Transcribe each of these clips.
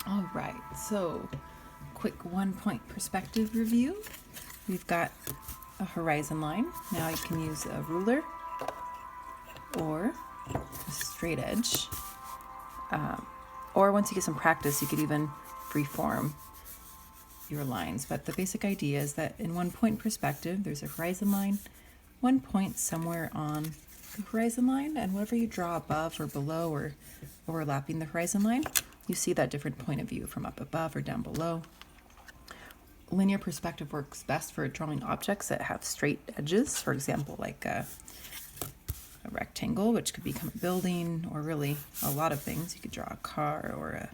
All right, so quick 1-point perspective review. We've got a horizon line. Now you can use a ruler or a straight edge. Or once you get some practice, you could even freeform your lines. But the basic idea is that in 1-point perspective, there's a horizon line, 1 point somewhere on the horizon line, and whatever you draw above or below or overlapping the horizon line, you see that different point of view from up above or down below. Linear perspective works best for drawing objects that have straight edges, for example, like a rectangle, which could become a building, or really a lot of things. You could draw a car, or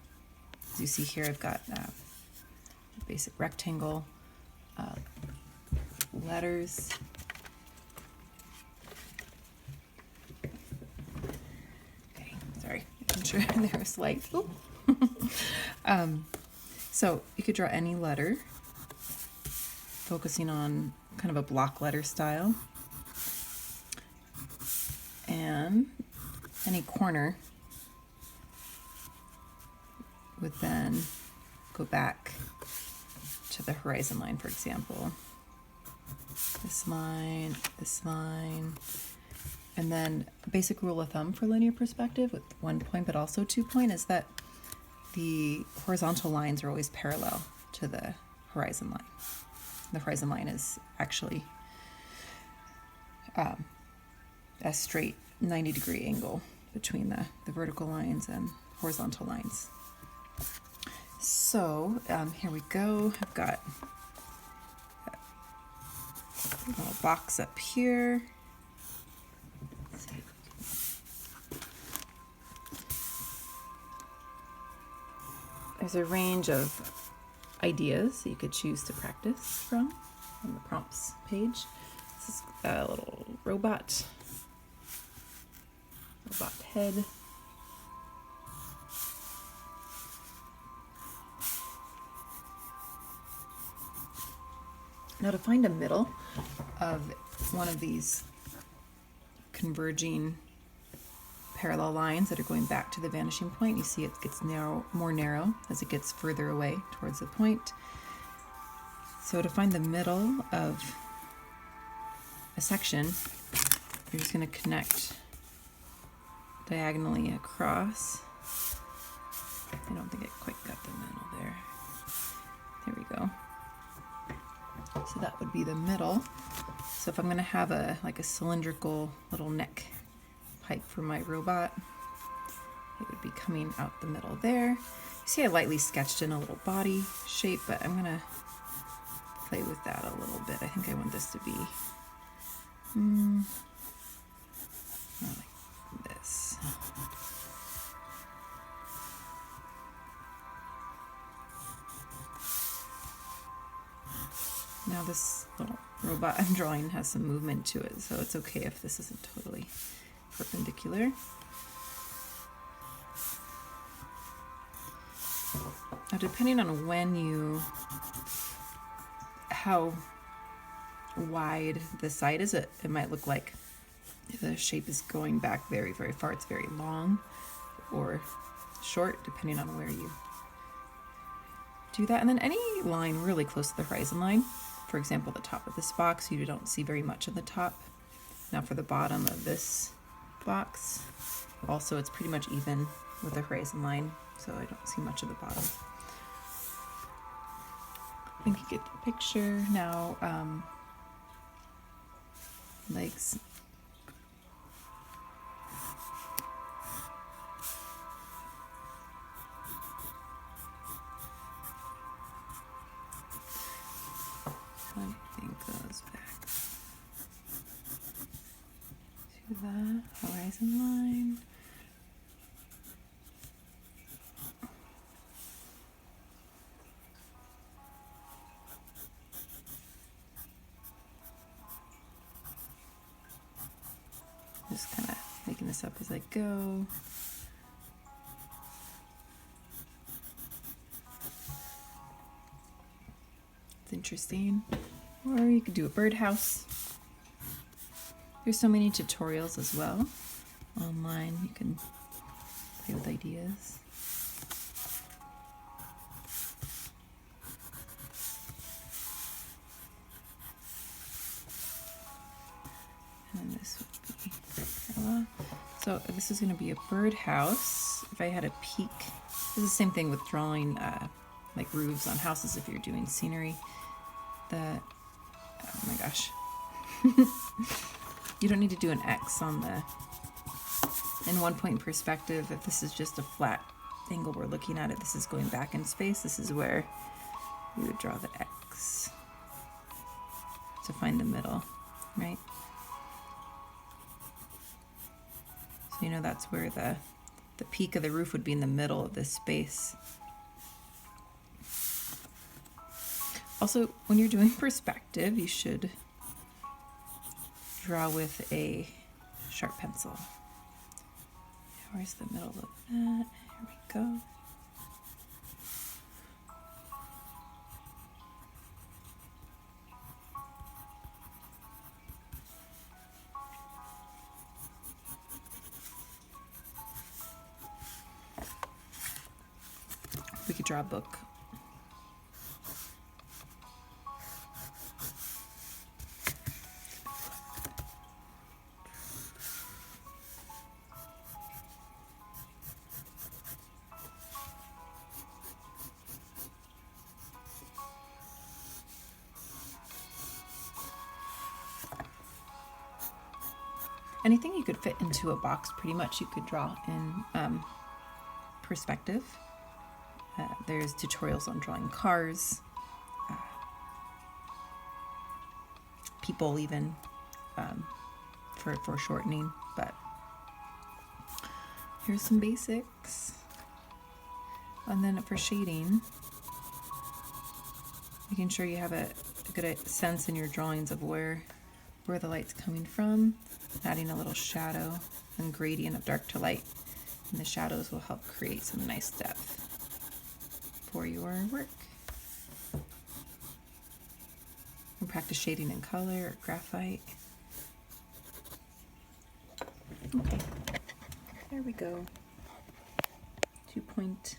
as you see here, I've got a basic rectangle, letters. Okay, sorry, I'm sure there was light. So you could draw any letter, focusing on kind of a block letter style. And any corner would then go back to the horizon line, for example. This line, and then a basic rule of thumb for linear perspective with 1 point but also 2 point is that the horizontal lines are always parallel to the horizon line. The horizon line is actually a straight 90-degree angle between the vertical lines and horizontal lines. So here we go. I've got a little box up here. There's a range of ideas that you could choose to practice from on the prompts page. This is a little robot head. Now to find a middle of one of these converging parallel lines that are going back to the vanishing point, you see it gets more narrow as it gets further away towards the point. So to find the middle of a section, you're just going to connect diagonally across. I don't think I quite got the middle there. There we go. So that would be the middle. So if I'm going to have a cylindrical little neck pipe for my robot, it would be coming out the middle there. You see I lightly sketched in a little body shape, but I'm going to play with that a little bit. I think I want this to be more like this. Now this little robot I'm drawing has some movement to it, so it's okay if this isn't totally perpendicular. Now depending on how wide the side is, it might look like the shape is going back very, very far. It's very long or short, depending on where you do that. And then any line really close to the horizon line, for example, the top of this box, you don't see very much of the top. Now for the bottom of this box, also it's pretty much even with the horizon line, so I don't see much of the bottom. I think you get the picture. Now, legs. One thing goes back to the horizon line. Just kind of making this up as I go. It's interesting. Or you could do a birdhouse. There's so many tutorials as well online. You can play with ideas. So this is going to be a birdhouse. If I had a peak, this is the same thing with drawing like roofs on houses if you're doing scenery. Oh my gosh. You don't need to do an X on in 1 point perspective. If this is just a flat angle we're looking at it, this is going back in space. This is where you would draw the X to find the middle, right? So you know that's where the peak of the roof would be in the middle of this space. Also, when you're doing perspective, you should draw with a sharp pencil. Where's the middle of that? Here we go. We could draw a book. Anything you could fit into a box, pretty much, you could draw in perspective. There's tutorials on drawing cars, people even, for foreshortening, but here's some basics. And then for shading, making sure you have a good sense in your drawings of where the light's coming from, adding a little shadow and gradient of dark to light, and the shadows will help create some nice depth for your work. And practice shading in color or graphite. Okay, there we go. 2 point